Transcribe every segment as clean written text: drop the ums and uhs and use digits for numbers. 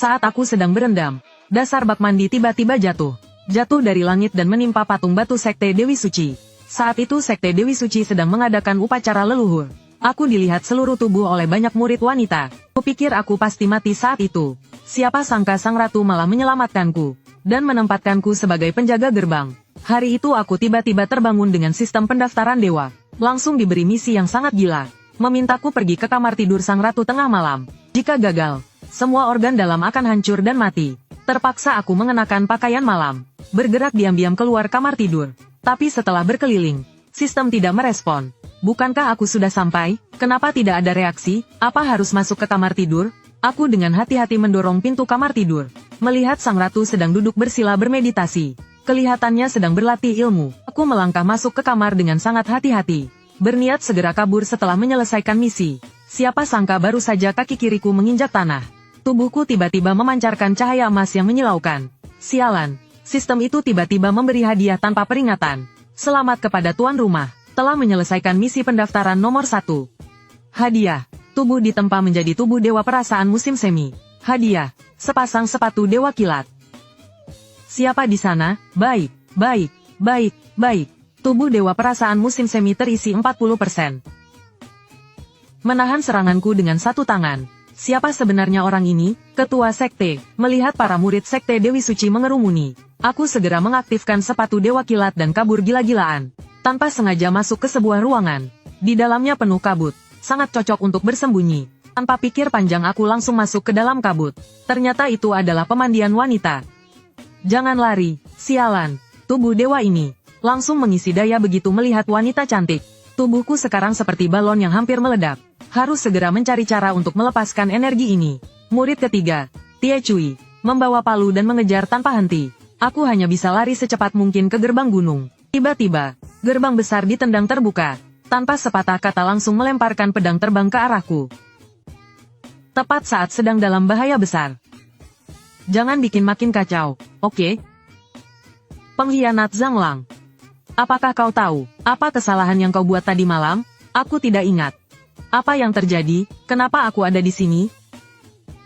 Saat aku sedang berendam, dasar bak mandi tiba-tiba jatuh. Jatuh dari langit dan menimpa patung batu Sekte Dewi Suci. Saat itu Sekte Dewi Suci sedang mengadakan upacara leluhur. Aku dilihat seluruh tubuh oleh banyak murid wanita. Kupikir aku pasti mati saat itu. Siapa sangka sang ratu malah menyelamatkanku dan menempatkanku sebagai penjaga gerbang. Hari itu aku tiba-tiba terbangun dengan sistem pendaftaran dewa. Langsung diberi misi yang sangat gila. Memintaku pergi ke kamar tidur sang ratu tengah malam. Jika gagal, semua organ dalam akan hancur dan mati. Terpaksa aku mengenakan pakaian malam. Bergerak diam-diam keluar kamar tidur. Tapi setelah berkeliling, sistem tidak merespon. Bukankah aku sudah sampai? Kenapa tidak ada reaksi? Apa harus masuk ke kamar tidur? Aku dengan hati-hati mendorong pintu kamar tidur. Melihat sang ratu sedang duduk bersila bermeditasi. Kelihatannya sedang berlatih ilmu. Aku melangkah masuk ke kamar dengan sangat hati-hati. Berniat segera kabur setelah menyelesaikan misi. Siapa sangka baru saja kaki kiriku menginjak tanah. Tubuhku tiba-tiba memancarkan cahaya emas yang menyilaukan. Sialan, sistem itu tiba-tiba memberi hadiah tanpa peringatan. Selamat kepada tuan rumah, telah menyelesaikan misi pendaftaran nomor 1. Hadiah, tubuh ditempa menjadi tubuh dewa perasaan musim semi. Hadiah, sepasang sepatu dewa kilat. Siapa di sana? Baik, baik, baik, baik. Tubuh dewa perasaan musim semi terisi 40%. Menahan seranganku dengan satu tangan. Siapa sebenarnya orang ini? Ketua Sekte. Melihat para murid Sekte Dewi Suci mengerumuni, aku segera mengaktifkan sepatu dewa kilat dan kabur gila-gilaan. Tanpa sengaja masuk ke sebuah ruangan. Di dalamnya penuh kabut. Sangat cocok untuk bersembunyi. Tanpa pikir panjang aku langsung masuk ke dalam kabut. Ternyata itu adalah pemandian wanita. Jangan lari, sialan. Tubuh dewa ini langsung mengisi daya begitu melihat wanita cantik. Tubuhku sekarang seperti balon yang hampir meledak. Harus segera mencari cara untuk melepaskan energi ini. Murid ketiga, Tie Cui, membawa palu dan mengejar tanpa henti. Aku hanya bisa lari secepat mungkin ke gerbang gunung. Tiba-tiba, gerbang besar ditendang terbuka. Tanpa sepatah kata langsung melemparkan pedang terbang ke arahku. Tepat saat sedang dalam bahaya besar. Jangan bikin makin kacau, oke? Pengkhianat Zhang Lang. Apakah kau tahu, apa kesalahan yang kau buat tadi malam? Aku tidak ingat. Apa yang terjadi? Kenapa aku ada di sini?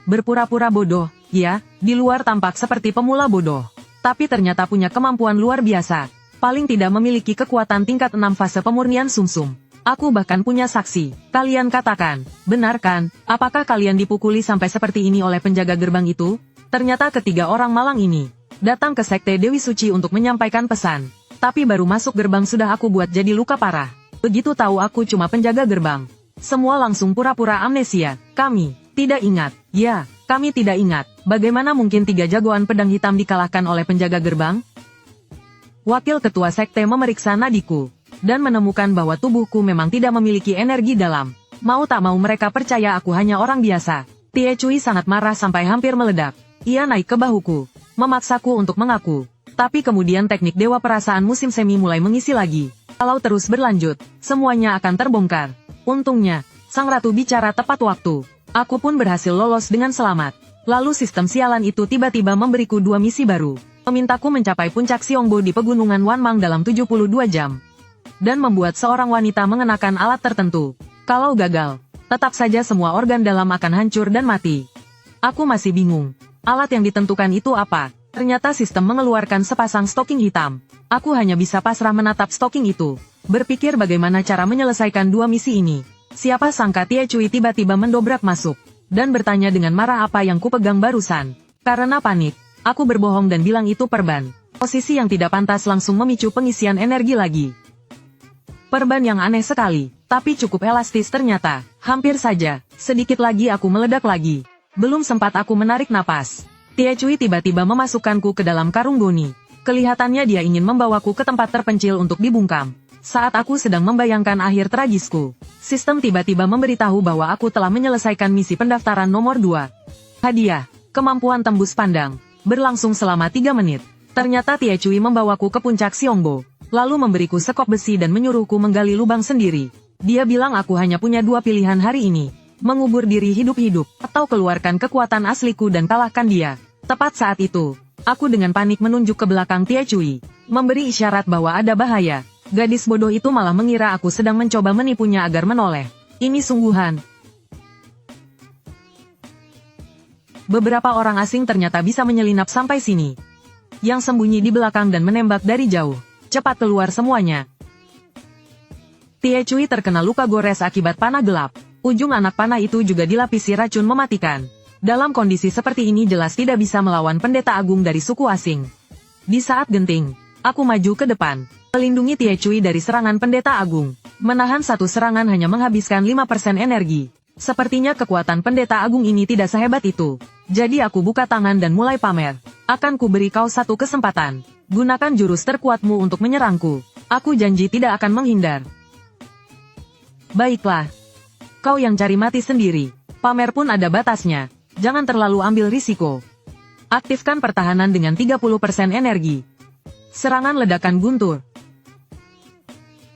Berpura-pura bodoh, ya, di luar tampak seperti pemula bodoh. Tapi ternyata punya kemampuan luar biasa. Paling tidak memiliki kekuatan tingkat 6 fase pemurnian sumsum. Aku bahkan punya saksi. Kalian katakan, benar kan? Apakah kalian dipukuli sampai seperti ini oleh penjaga gerbang itu? Ternyata ketiga orang malang ini datang ke Sekte Dewi Suci untuk menyampaikan pesan. Tapi baru masuk gerbang sudah aku buat jadi luka parah. Begitu tahu aku cuma penjaga gerbang. Semua langsung pura-pura amnesia. Kami tidak ingat. Ya, kami tidak ingat. Bagaimana mungkin 3 jagoan pedang hitam dikalahkan oleh penjaga gerbang? Wakil ketua sekte memeriksa nadiku dan menemukan bahwa tubuhku memang tidak memiliki energi dalam. Mau tak mau mereka percaya aku hanya orang biasa. Tie Cui sangat marah sampai hampir meledak. Ia naik ke bahuku, memaksaku untuk mengaku. Tapi kemudian teknik dewa perasaan musim semi mulai mengisi lagi. Kalau terus berlanjut, semuanya akan terbongkar. Untungnya, sang ratu bicara tepat waktu. Aku pun berhasil lolos dengan selamat. Lalu sistem sialan itu tiba-tiba memberiku 2 misi baru. Memintaku mencapai puncak Xiongbo di pegunungan Wanmang dalam 72 jam. Dan membuat seorang wanita mengenakan alat tertentu. Kalau gagal, tetap saja semua organ dalam akan hancur dan mati. Aku masih bingung. Alat yang ditentukan itu apa? Ternyata sistem mengeluarkan sepasang stocking hitam. Aku hanya bisa pasrah menatap stocking itu. Berpikir bagaimana cara menyelesaikan 2 misi ini. Siapa sangka Tie Cui tiba-tiba mendobrak masuk. Dan bertanya dengan marah apa yang kupegang barusan. Karena panik, aku berbohong dan bilang itu perban. Posisi yang tidak pantas langsung memicu pengisian energi lagi. Perban yang aneh sekali, tapi cukup elastis ternyata. Hampir saja, sedikit lagi aku meledak lagi. Belum sempat aku menarik napas. Tie Cui tiba-tiba memasukkanku ke dalam karung goni. Kelihatannya dia ingin membawaku ke tempat terpencil untuk dibungkam. Saat aku sedang membayangkan akhir tragisku, sistem tiba-tiba memberitahu bahwa aku telah menyelesaikan misi pendaftaran nomor 2. Hadiah, kemampuan tembus pandang, berlangsung selama 3 menit. Ternyata Tie Cui membawaku ke puncak Xiongbo, lalu memberiku sekop besi dan menyuruhku menggali lubang sendiri. Dia bilang aku hanya punya 2 pilihan hari ini. Mengubur diri hidup-hidup, atau keluarkan kekuatan asliku dan kalahkan dia. Tepat saat itu, aku dengan panik menunjuk ke belakang Tie Cui, memberi isyarat bahwa ada bahaya. Gadis bodoh itu malah mengira aku sedang mencoba menipunya agar menoleh. Ini sungguhan. Beberapa orang asing ternyata bisa menyelinap sampai sini. Yang sembunyi di belakang dan menembak dari jauh. Cepat keluar semuanya. Tie Cui terkena luka gores akibat panah gelap. Ujung anak panah itu juga dilapisi racun mematikan. Dalam kondisi seperti ini jelas tidak bisa melawan pendeta agung dari suku asing. Di saat genting, aku maju ke depan. Melindungi Tie Cui dari serangan pendeta agung. Menahan satu serangan hanya menghabiskan 5% energi. Sepertinya kekuatan pendeta agung ini tidak sehebat itu. Jadi aku buka tangan dan mulai pamer. Akan kuberi kau satu kesempatan. Gunakan jurus terkuatmu untuk menyerangku. Aku janji tidak akan menghindar. Baiklah. Kau yang cari mati sendiri. Pamer pun ada batasnya. Jangan terlalu ambil risiko. Aktifkan pertahanan dengan 30% energi. Serangan ledakan guntur.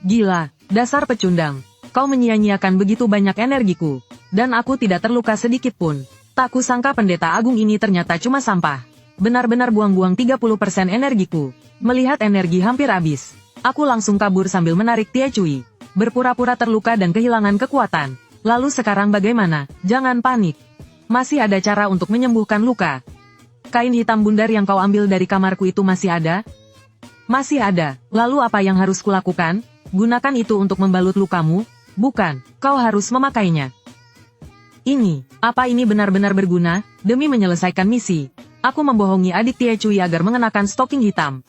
Gila, dasar pecundang. Kau menyia-nyiakan begitu banyak energiku. Dan aku tidak terluka sedikit pun. Tak kusangka pendeta agung ini ternyata cuma sampah. Benar-benar buang-buang 30% energiku. Melihat energi hampir habis. Aku langsung kabur sambil menarik Tie Cui. Berpura-pura terluka dan kehilangan kekuatan. Lalu sekarang bagaimana? Jangan panik. Masih ada cara untuk menyembuhkan luka. Kain hitam bundar yang kau ambil dari kamarku itu masih ada? Masih ada. Lalu apa yang harus kulakukan? Gunakan itu untuk membalut lukamu? Bukan, kau harus memakainya. Ini, apa ini benar-benar berguna? Demi menyelesaikan misi, aku membohongi adik Tie Cui agar mengenakan stocking hitam.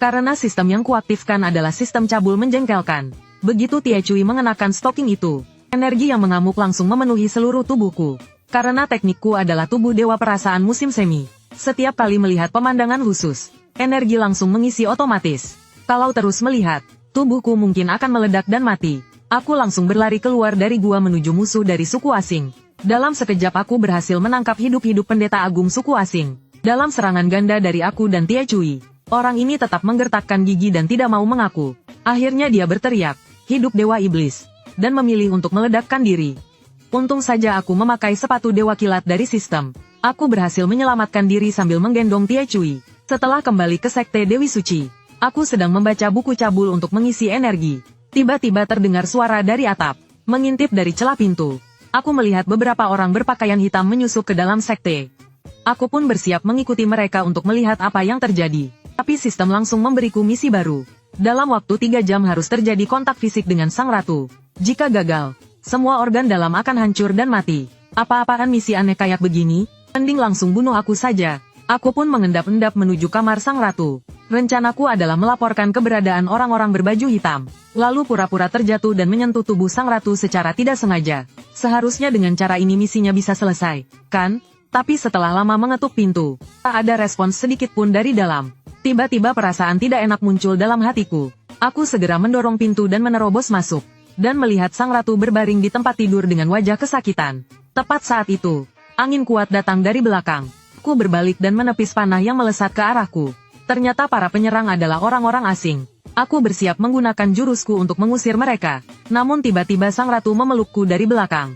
Karena sistem yang kuaktifkan adalah sistem cabul menjengkelkan. Begitu Tie Cui mengenakan stocking itu, energi yang mengamuk langsung memenuhi seluruh tubuhku. Karena teknikku adalah tubuh dewa perasaan musim semi. Setiap kali melihat pemandangan khusus, energi langsung mengisi otomatis. Kalau terus melihat, tubuhku mungkin akan meledak dan mati. Aku langsung berlari keluar dari gua menuju musuh dari suku asing. Dalam sekejap aku berhasil menangkap hidup-hidup pendeta agung suku asing. Dalam serangan ganda dari aku dan Tie Cui, orang ini tetap menggertakkan gigi dan tidak mau mengaku. Akhirnya dia berteriak, hidup dewa iblis, dan memilih untuk meledakkan diri. Untung saja aku memakai sepatu dewa kilat dari sistem. Aku berhasil menyelamatkan diri sambil menggendong Tie Cui. Setelah kembali ke Sekte Dewi Suci, aku sedang membaca buku cabul untuk mengisi energi. Tiba-tiba terdengar suara dari atap. Mengintip dari celah pintu, aku melihat beberapa orang berpakaian hitam menyusup ke dalam sekte. Aku pun bersiap mengikuti mereka untuk melihat apa yang terjadi. Tapi sistem langsung memberiku misi baru. Dalam waktu 3 jam harus terjadi kontak fisik dengan sang ratu. Jika gagal, semua organ dalam akan hancur dan mati. Apa-apaan misi aneh kayak begini? Mending langsung bunuh aku saja. Aku pun mengendap-endap menuju kamar sang ratu. Rencanaku adalah melaporkan keberadaan orang-orang berbaju hitam. Lalu pura-pura terjatuh dan menyentuh tubuh sang ratu secara tidak sengaja. Seharusnya dengan cara ini misinya bisa selesai, kan? Tapi setelah lama mengetuk pintu, tak ada respons sedikit pun dari dalam. Tiba-tiba perasaan tidak enak muncul dalam hatiku. Aku segera mendorong pintu dan menerobos masuk. Dan melihat sang ratu berbaring di tempat tidur dengan wajah kesakitan. Tepat saat itu, angin kuat datang dari belakang. Aku berbalik dan menepis panah yang melesat ke arahku. Ternyata para penyerang adalah orang-orang asing. Aku bersiap menggunakan jurusku untuk mengusir mereka. Namun tiba-tiba sang ratu memelukku dari belakang.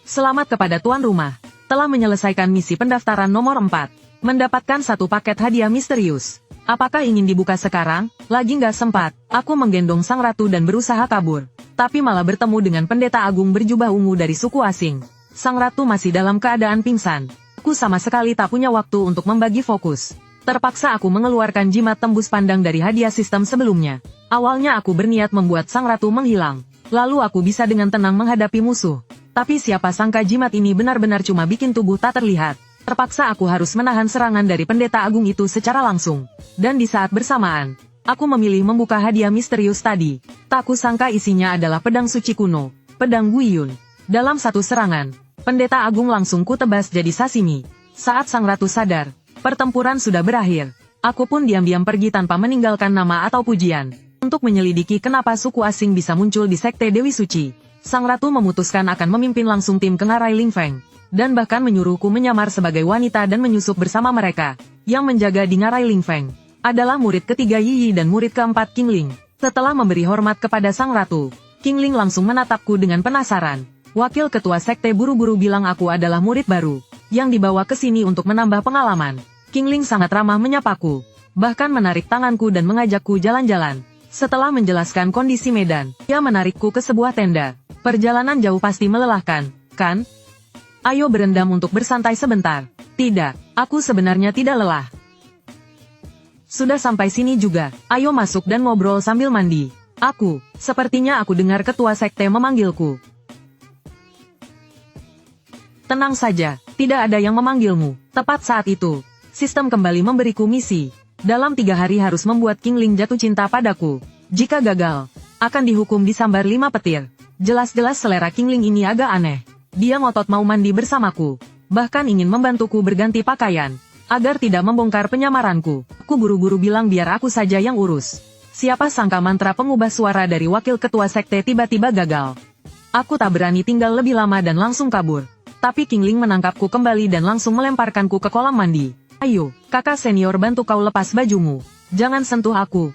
Selamat kepada tuan rumah. Telah menyelesaikan misi pendaftaran nomor 4. Mendapatkan satu paket hadiah misterius. Apakah ingin dibuka sekarang? Lagi nggak sempat. Aku menggendong sang ratu dan berusaha kabur. Tapi malah bertemu dengan pendeta agung berjubah ungu dari suku asing. Sang ratu masih dalam keadaan pingsan. Aku sama sekali tak punya waktu untuk membagi fokus. Terpaksa aku mengeluarkan jimat tembus pandang dari hadiah sistem sebelumnya. Awalnya aku berniat membuat sang ratu menghilang. Lalu aku bisa dengan tenang menghadapi musuh. Tapi siapa sangka jimat ini benar-benar cuma bikin tubuh tak terlihat. Terpaksa aku harus menahan serangan dari pendeta agung itu secara langsung. Dan di saat bersamaan, aku memilih membuka hadiah misterius tadi. Tak kusangka isinya adalah pedang suci kuno, pedang Guiyun. Dalam satu serangan, pendeta agung langsung kutebas jadi sashimi. Saat sang ratu sadar, pertempuran sudah berakhir. Aku pun diam-diam pergi tanpa meninggalkan nama atau pujian. Untuk menyelidiki kenapa suku asing bisa muncul di Sekte Dewi Suci, sang ratu memutuskan akan memimpin langsung tim ke ngarai Ling Feng. Dan bahkan menyuruhku menyamar sebagai wanita dan menyusup bersama mereka. Yang menjaga di ngarai Ling Feng adalah murid ketiga Yi Yi dan murid keempat King Ling. Setelah memberi hormat kepada sang ratu, King Ling langsung menatapku dengan penasaran. Wakil ketua sekte buru-buru bilang aku adalah murid baru, yang dibawa ke sini untuk menambah pengalaman. King Ling sangat ramah menyapaku, bahkan menarik tanganku dan mengajakku jalan-jalan. Setelah menjelaskan kondisi medan, ia menarikku ke sebuah tenda. Perjalanan jauh pasti melelahkan, kan? Ayo berendam untuk bersantai sebentar. Tidak, aku sebenarnya tidak lelah. Sudah sampai sini juga, ayo masuk dan ngobrol sambil mandi. Sepertinya aku dengar ketua sekte memanggilku. Tenang saja, tidak ada yang memanggilmu. Tepat saat itu, sistem kembali memberiku misi. Dalam 3 hari harus membuat King Ling jatuh cinta padaku. Jika gagal, akan dihukum disambar 5 petir. Jelas-jelas selera King Ling ini agak aneh. Dia ngotot mau mandi bersamaku. Bahkan ingin membantuku berganti pakaian. Agar tidak membongkar penyamaranku. Aku buru-buru bilang biar aku saja yang urus. Siapa sangka mantra pengubah suara dari wakil ketua sekte tiba-tiba gagal. Aku tak berani tinggal lebih lama dan langsung kabur. Tapi King Ling menangkapku kembali dan langsung melemparkanku ke kolam mandi. Ayo, kakak senior bantu kau lepas bajumu. Jangan sentuh aku.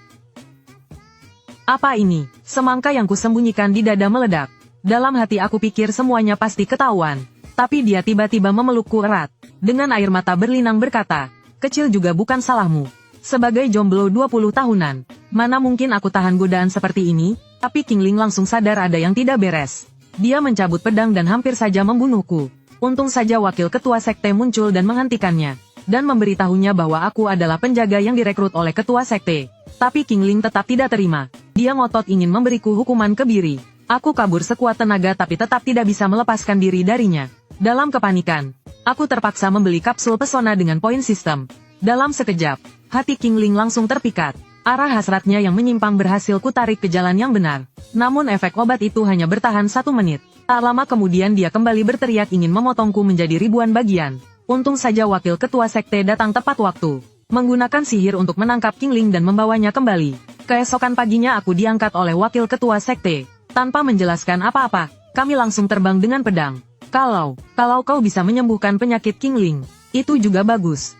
Apa ini? Semangka yang kusembunyikan di dada meledak. Dalam hati aku pikir semuanya pasti ketahuan. Tapi dia tiba-tiba memelukku erat. Dengan air mata berlinang berkata, kecil juga bukan salahmu. Sebagai jomblo 20 tahunan, mana mungkin aku tahan godaan seperti ini? Tapi King Ling langsung sadar ada yang tidak beres. Dia mencabut pedang dan hampir saja membunuhku. Untung saja wakil ketua sekte muncul dan menghentikannya. Dan memberitahunya bahwa aku adalah penjaga yang direkrut oleh ketua sekte. Tapi King Ling tetap tidak terima. Dia ngotot ingin memberiku hukuman kebiri. Aku kabur sekuat tenaga tapi tetap tidak bisa melepaskan diri darinya. Dalam kepanikan, aku terpaksa membeli kapsul pesona dengan poin sistem. Dalam sekejap, hati King Ling langsung terpikat. Arah hasratnya yang menyimpang berhasil kutarik ke jalan yang benar. Namun efek obat itu hanya bertahan 1 menit. Tak lama kemudian dia kembali berteriak ingin memotongku menjadi ribuan bagian. Untung saja wakil ketua sekte datang tepat waktu. Menggunakan sihir untuk menangkap King Ling dan membawanya kembali. Keesokan paginya aku diangkat oleh wakil ketua sekte. Tanpa menjelaskan apa-apa, kami langsung terbang dengan pedang. Kalau kau bisa menyembuhkan penyakit King Ling, itu juga bagus.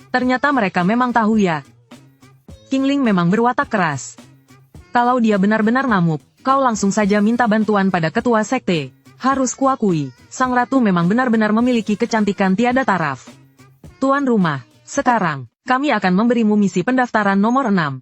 Ternyata mereka memang tahu ya. King Ling memang berwatak keras. Kalau dia benar-benar ngamuk, kau langsung saja minta bantuan pada ketua sekte. Harus kuakui, sang ratu memang benar-benar memiliki kecantikan tiada taraf. Tuan rumah, sekarang, kami akan memberimu misi pendaftaran nomor 6.